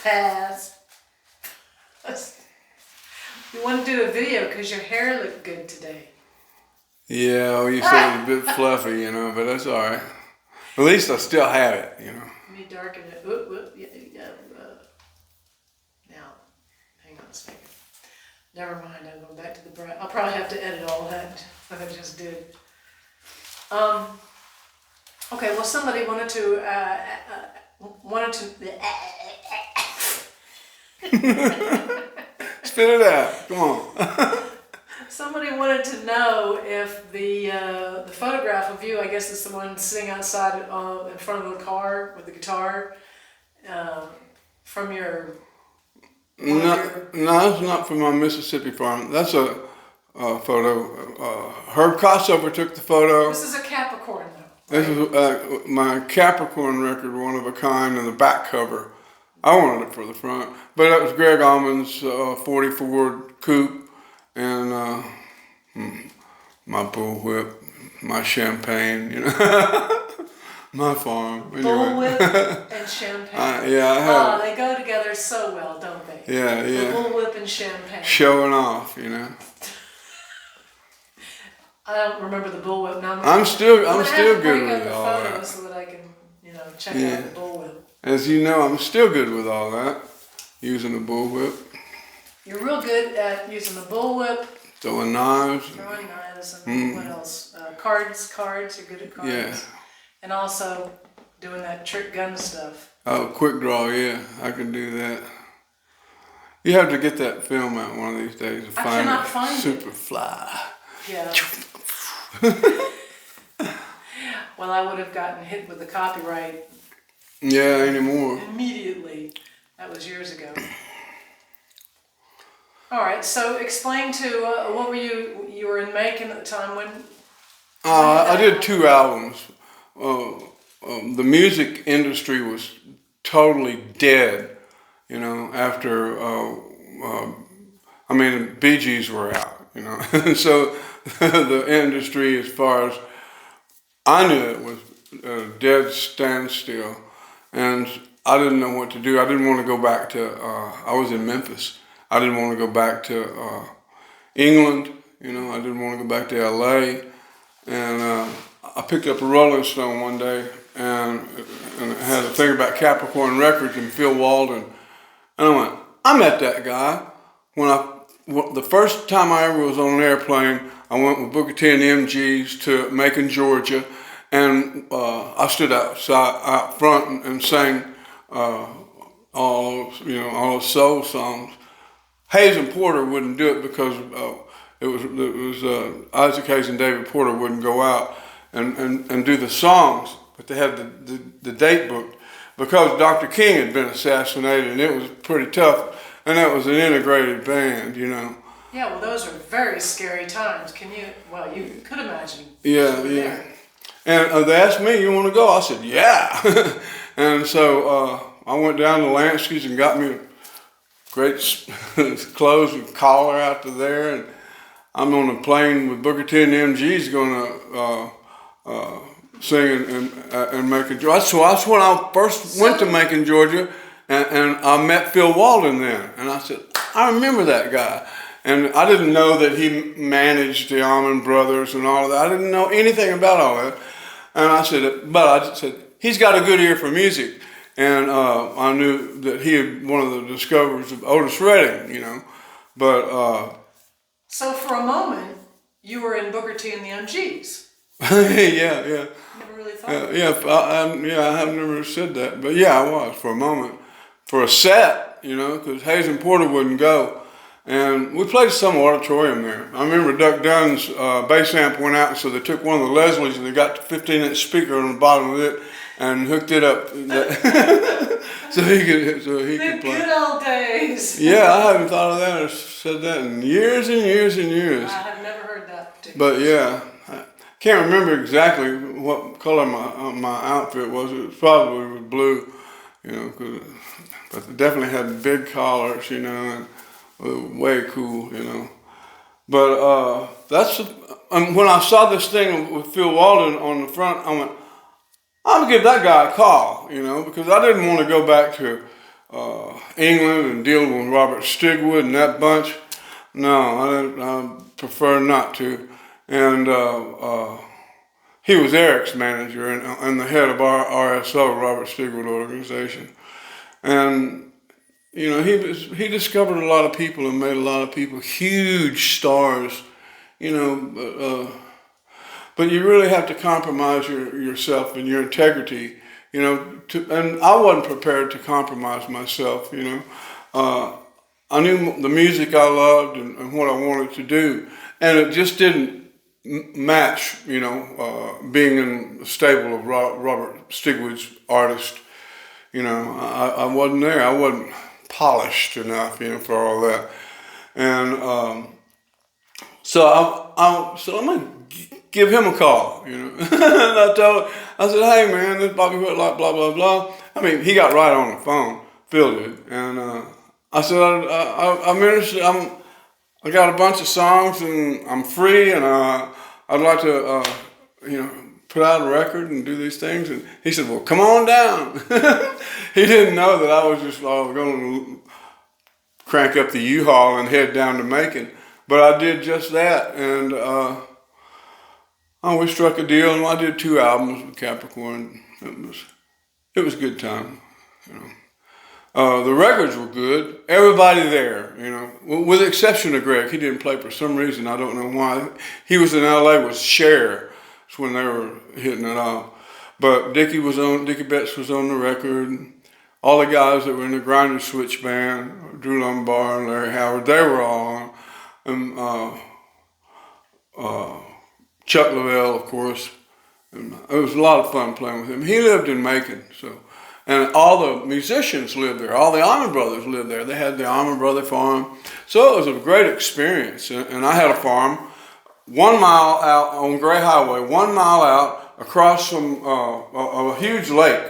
Pass. You want to do a video because your hair looked good today. Yeah, well, you said it's a bit fluffy, you know, but that's all right. At least I still have it, you know. Let me darken it. Whoop, whoop, yeah. Now, hang on a second. Never mind, I'm going back to the bright. I'll probably have to edit all that I just did. Okay, well, somebody wanted to Spit it out. Come on. somebody wanted to know if the photograph of you, I guess it's the one sitting outside in front of the car with the guitar, from your. No, that's not from my Mississippi farm. That's a photo. Herb Kossover took the photo. This is a Capricorn, though. This is my Capricorn record, one of a kind, in the back cover. I wanted it for the front, but that was Greg Allman's 40 Ford coupe, and my bullwhip, my champagne, you know, my farm. Anyway. Bullwhip and champagne. Yeah, I have. They go together so well, don't they? Yeah, yeah. The bullwhip and champagne. Showing off, you know. I don't remember the bullwhip now. I'm still good with all that. So that I can, check out the bullwhip. As you know, I'm still good with all that, using the bullwhip. You're real good at using the bullwhip. Throwing knives. And what else? Cards. You're good at cards. Yeah. And also doing that trick gun stuff. Oh, quick draw, yeah. I can do that. You have to get that film out one of these days. I cannot find it. Super fly. Yeah. Well, I would have gotten hit with the copyright. Yeah, anymore. Immediately. That was years ago. All right, so explain to, what were you were in Macon at the time when? I did 2 albums. The music industry was totally dead, you know, after, the Bee Gees were out, you know. So the industry, as far as I knew it, was a dead standstill. And I didn't know what to do. I didn't want to go back to, I was in Memphis. I didn't want to go back to England, you know. I didn't want to go back to LA. And I picked up a Rolling Stone one day and it had a thing about Capricorn Records and Phil Walden. And I went, I met that guy. The first time I ever was on an airplane, I went with Booker T and the MGs to Macon, Georgia. And I stood out front and sang all those soul songs. Hayes and Porter wouldn't do it because it was Isaac Hayes and David Porter wouldn't go out and do the songs, but they had the date booked because Dr. King had been assassinated, and it was pretty tough. And that was an integrated band, you know. Yeah, well, those are very scary times. You could imagine. Yeah, yeah. And they asked me, you want to go? I said, yeah. And so I went down to Lansky's and got me a great clothes and collar out to there. And I'm on a plane with Booker T and the MGs going to sing in Macon, Georgia. So that's when I first went to Macon, Georgia, and I met Phil Walden there. And I said, I remember that guy. And I didn't know that he managed the Allman Brothers and all of that. I didn't know anything about all that. And I said, he's got a good ear for music. And I knew that he had one of the discoveries of Otis Redding, you know. But so for a moment, you were in Booker T and the MGs. Yeah. Never really thought. I have never said that, but yeah, I was for a moment, for a set, you know, because Hayes and Porter wouldn't go. And we played some auditorium there. I remember Duck Dunn's bass amp went out, so they took one of the Leslies and they got the 15-inch speaker on the bottom of it and hooked it up so he could play. The good old days. Yeah, I haven't thought of that or said that in years and years and years. I have never heard that particular. But yeah, I can't remember exactly what color my outfit was. It was probably blue, you know, but they definitely had big collars, you know, and way cool, you know. But when I saw this thing with Phil Walden on the front, I went, I'm gonna give that guy a call, you know, because I didn't want to go back to England and dealing with Robert Stigwood and that bunch. No, I prefer not to. And he was Eric's manager and the head of our RSO, Robert Stigwood Organization. And he discovered a lot of people and made a lot of people huge stars. But you really have to compromise yourself and your integrity. And I wasn't prepared to compromise myself. I knew the music I loved and what I wanted to do, and it just didn't match, being in the stable of Robert Stigwood's artist. I wasn't there. I wasn't polished enough, for all that. And so I'm gonna give him a call, and I said, hey man, this Bobby Whitlock, blah blah blah. I mean, he got right on the phone, Phil did, and I said, I'm interested. I got a bunch of songs and I'm free, and I'd like to, put out a record and do these things. And he said, well, come on down. He didn't know that I was just going to crank up the U-Haul and head down to Macon. But I did just that, and we struck a deal, and I did 2 albums with Capricorn. It was a good time, The records were good. Everybody there, with the exception of Greg. He didn't play for some reason. I don't know why. He was in L.A. with Cher. That's when they were hitting it off. But Dickie Betts was on the record. All the guys that were in the Grinder Switch band, Drew Lombard and Larry Howard, they were all on. And Chuck Lavelle, of course. And it was a lot of fun playing with him. He lived in Macon, so. And all the musicians lived there. All the Allman Brothers lived there. They had the Allman Brother farm. So it was a great experience. And I had a farm 1 mile out on Gray Highway, 1 mile out across from a huge lake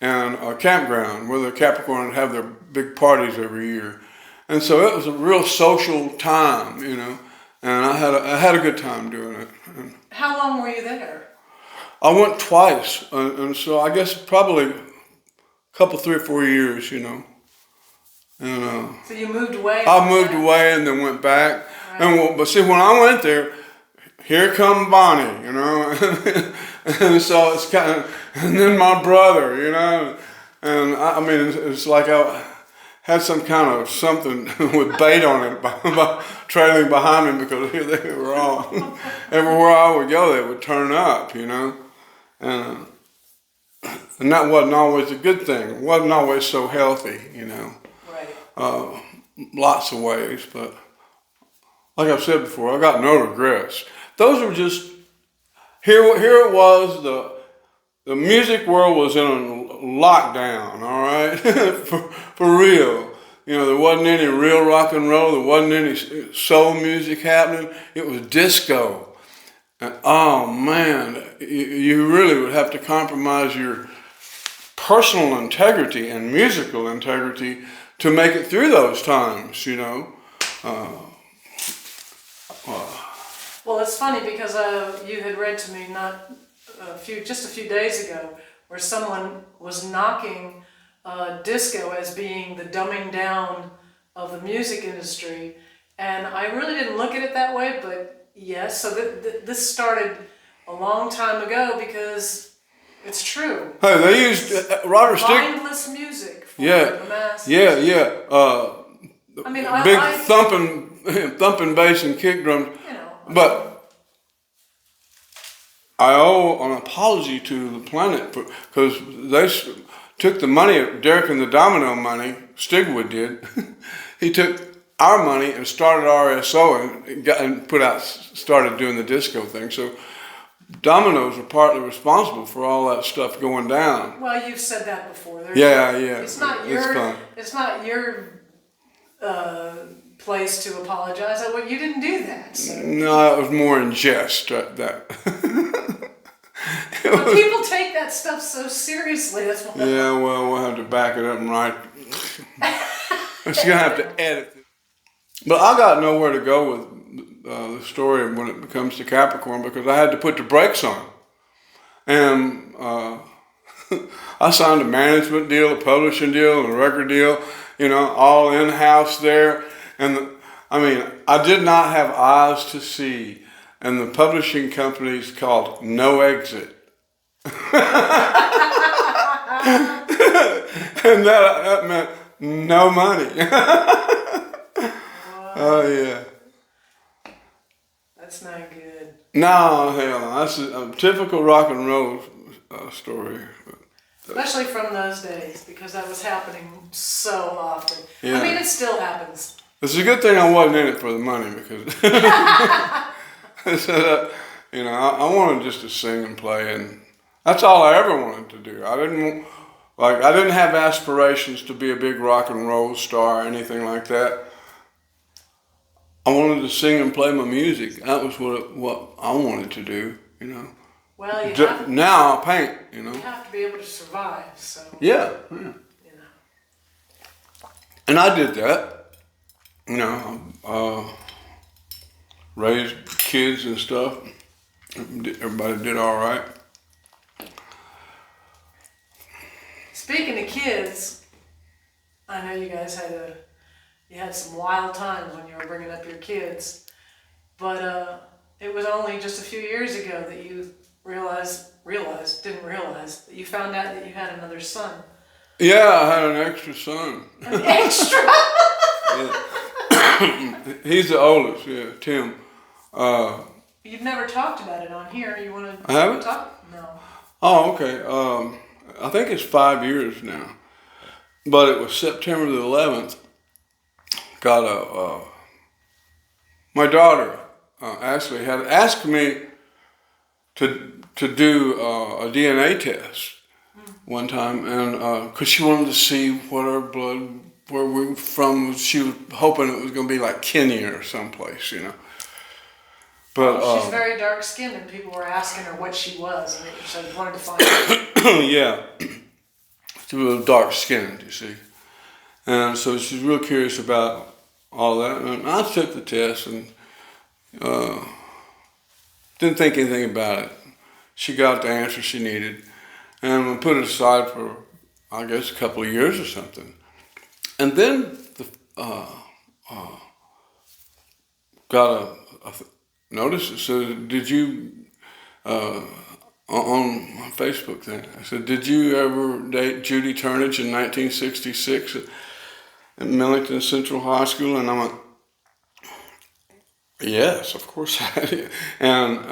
and a campground where the Capricorn have their big parties every year. And so it was a real social time, and I had a good time doing it. And how long were you there? I went twice, and so I guess probably couple 3 or 4 years, And so you moved away. I moved away and then went back. Right. But see, when I went there, here come Bonnie, and so it's kind of, and then my brother, and I mean, it's like I had some kind of something with bait on it, trailing behind me, because here they were all, everywhere I would go, they would turn up, And that wasn't always a good thing. It wasn't always so healthy, Right. Lots of ways, but like I've said before, I got no regrets. Those were just, here it was, the music world was in a lockdown, all right? for real. There wasn't any real rock and roll, there wasn't any soul music happening. It was disco. And oh man, you really would have to compromise your personal integrity and musical integrity to make it through those times, Well, it's funny because you had read to me just a few days ago where someone was knocking disco as being the dumbing down of the music industry, and I really didn't look at it that way, but yes, so this started a long time ago because it's true. Hey, they used Robert Stigwood. Mindless music for the masses. Yeah. I mean, big thumping bass and kick drums. But I owe an apology to the planet because they took the money, Derek and the Domino money, Stigwood did. He took our money and started RSO and started doing the disco thing. So Dominoes are partly responsible for all that stuff going down. Well, you've said that before. Yeah. It's not your place to apologize. Well, you didn't do that. So. No, it was more in jest. That. But people take that stuff so seriously. That's why. Yeah, well, we'll have to back it up and write. We're gonna have to edit it. But I got nowhere to go with the story when it comes to Capricorn because I had to put the brakes on. And I signed a management deal, a publishing deal, and a record deal, all in-house there. And I did not have eyes to see. And the publishing company is called No Exit. And that meant no money. Oh, yeah. That's not good. No, hell no. That's a typical rock and roll story. Especially from those days, because that was happening so often. Yeah. I mean, it still happens. It's a good thing I wasn't in it for the money, because I wanted just to sing and play, and that's all I ever wanted to do. I didn't have aspirations to be a big rock and roll star or anything like that. I wanted to sing and play my music. That was what I wanted to do, Well, Now I paint, You have to be able to survive, so. Yeah. And I did that. Raised kids and stuff. Everybody did all right. Speaking of kids, I know you guys had some wild times when you were bringing up your kids, but it was only just a few years ago that you didn't realize that you found out that you had another son. Yeah, I had an extra son. An extra? Yeah. He's the oldest, yeah, Tim. You've never talked about it on here. You want to I haven't? talk? No. Oh, okay. I think it's 5 years now. But it was September the 11th. My daughter, Ashley, had asked me to do a DNA test one time, and because she wanted to see what our blood, where we were from. She was hoping it was going to be like Kenya or someplace, But she's very dark skinned, and people were asking her what she was, and so they wanted to find out. Yeah, she was dark skinned, you see, and so she's real curious about all that. And I took the test and didn't think anything about it. She got the answer she needed, and we put it aside for, I guess, a couple of years or something. And then got a notice that said, "Did you on Facebook thing?" I said, "Did you ever date Judy Turnage in 1966 at Millington Central High School?" And I went, "Yes, of course I did." And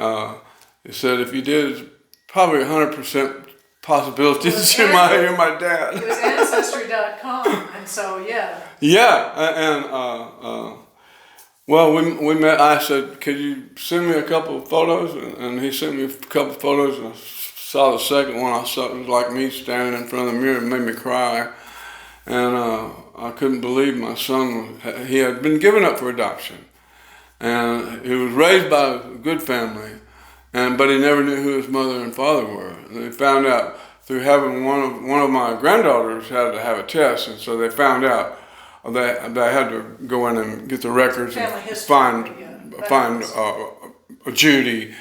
he said, "If you did, it's probably 100% possibility that you might hear my dad." It was Ancestry.com, and so yeah. Yeah, and well, we met. I said, "Could you send me a couple of photos?" And he sent me a couple of photos. And I saw the second one. I saw it was like me standing in front of the mirror. It made me cry, and I couldn't believe my son. He had been given up for adoption, and he was raised by a good family, but he never knew who his mother and father were. And they found out through having one of my granddaughters had to have a test, and so they found out. They had to go in and get the records Family and history, find Judy,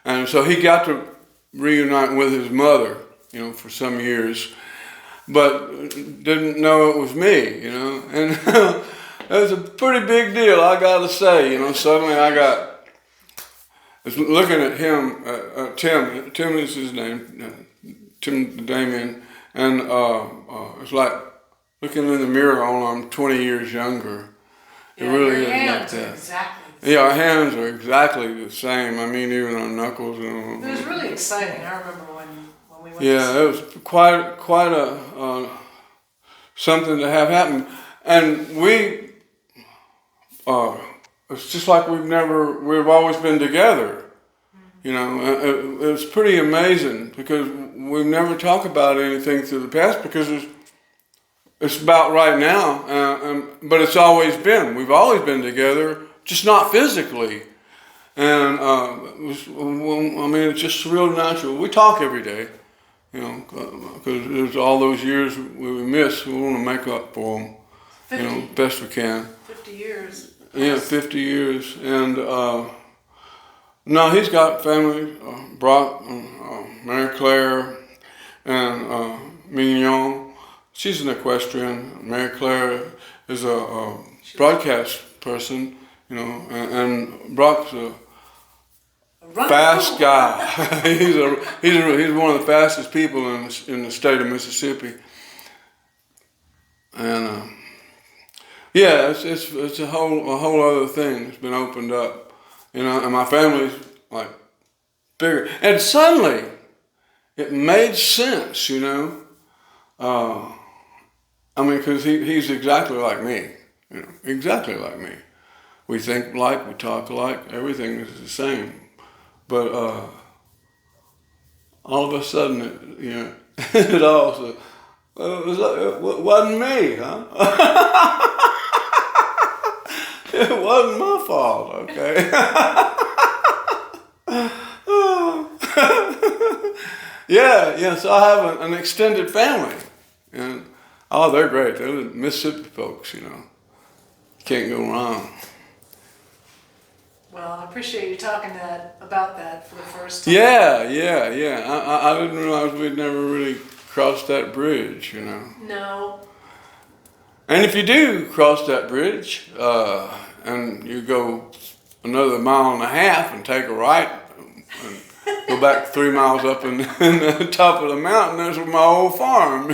and so he got to reunite with his mother, for some years, but didn't know it was me, and it was a pretty big deal, I gotta say, Suddenly I got looking at him, Tim is his name, Tim Damien, and it's like looking in the mirror, I'm 20 years younger. It really is like that. Exactly. Yeah, our hands are exactly the same. Even our knuckles. It was really exciting. I remember when we went. Yeah, it was quite a something to have happen, and it's just like we've always been together. It was pretty amazing because we never talk about anything through the past because it's about right now, but it's always been. We've always been together, just not physically. And it's just real natural. We talk every day, because there's all those years we miss. We want to make up for them, 50, best we can. 50 years. Yeah, 50 years. And no, he's got family, Brock, Mary Claire, and Mignon, she's an equestrian. Mary Claire is a broadcast person, you know, and Brock's a fast guy. he's one of the fastest people in the state of Mississippi, and yeah, it's a whole other thing that's been opened up, you know, and my family's like bigger, and suddenly it made sense, you know. I mean, because he's exactly like me, you know, exactly like me. We think alike, we talk alike, everything is the same. But all of a sudden, you know, it all it wasn't me, huh? It wasn't my fault, okay? Yeah, so I have an extended family. And, oh, they're great. They're the Mississippi folks, you know. Can't go wrong. Well, I appreciate you talking about that for the first time. Yeah. I didn't realize we'd never really crossed that bridge, you know. No. And if you do cross that bridge, and you go another 1.5 miles and take a right and go back 3 miles up in the top of the mountain, there's my old farm.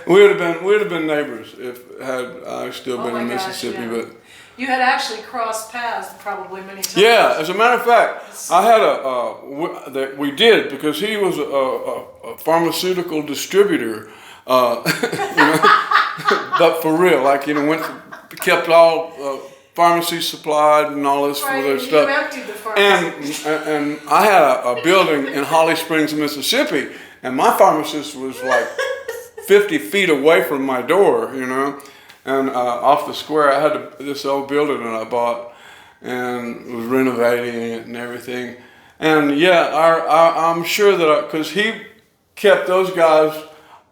We'd have been neighbors had I still been in Mississippi, yeah. but. You had actually crossed paths probably many times. Yeah, as a matter of fact, I had that we did because he was a pharmaceutical distributor, you know, but for real, like, you know, kept all pharmacy supplied and all this right, other stuff. You emptied the pharmacy. And I had a building in Holly Springs, Mississippi, and my pharmacist was like 50 feet away from my door, you know. And off the square, I had this old building that I bought and was renovating it and everything. And yeah, I'm sure that because he kept those guys,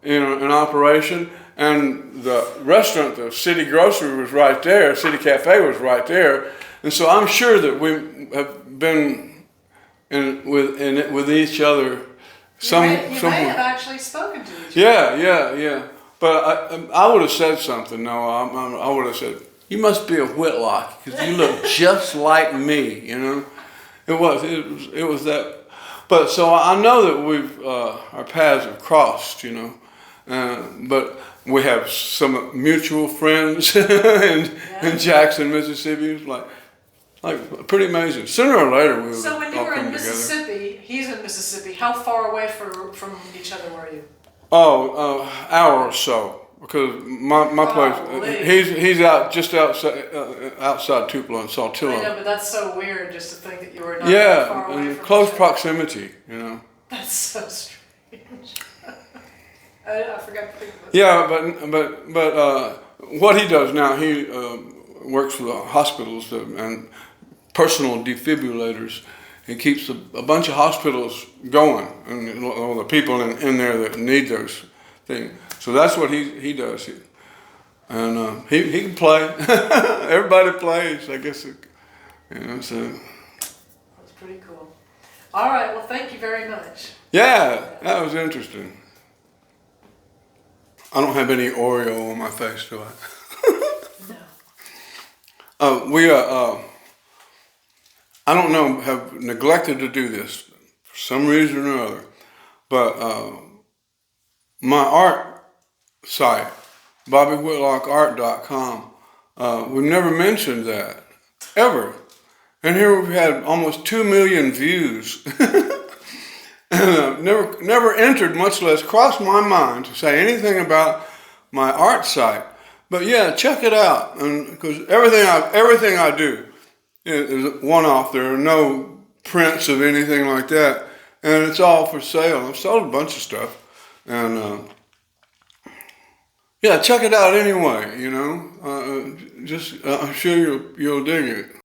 you know, in operation, and the restaurant, the City Grocery, was right there. City Cafe was right there, and so I'm sure that we have been with each other. You may have actually spoken to each other. Yeah. But I would have said something. No, I would have said, "You must be a Whitlock because you look just like me." You know, it was that. But so I know that our paths have crossed. You know, but we have some mutual friends in Jackson, Mississippi. It's like pretty amazing. Sooner or later, we would. So when you were in Mississippi, he's in Mississippi. How far away from each other were you? Oh, hour or so, because my place, he's out just outside Tupelo and Saltillo. I know, but that's so weird just to think that you were not that far away from close proximity, you know. That's so strange. I forgot to think about that. Yeah, but what he does now, he works for the hospitals and personal defibrillators. He keeps a bunch of hospitals going, and all the people in there that need those things. So that's what he does. And he can play. Everybody plays, I guess. You know, so. That's pretty cool. All right. Well, thank you very much. Yeah, that was interesting. I don't have any Oreo on my face, do I? No. I don't know, have neglected to do this for some reason or other, but my art site, BobbyWhitlockArt.com, we've never mentioned that, ever. And here we've had almost 2 million views. And never entered, much less crossed my mind to say anything about my art site. But yeah, check it out, and because everything I do is one-off. There are no prints of anything like that, and it's all for sale. I've sold a bunch of stuff, and yeah, check it out anyway. You know, I'm sure you'll dig it.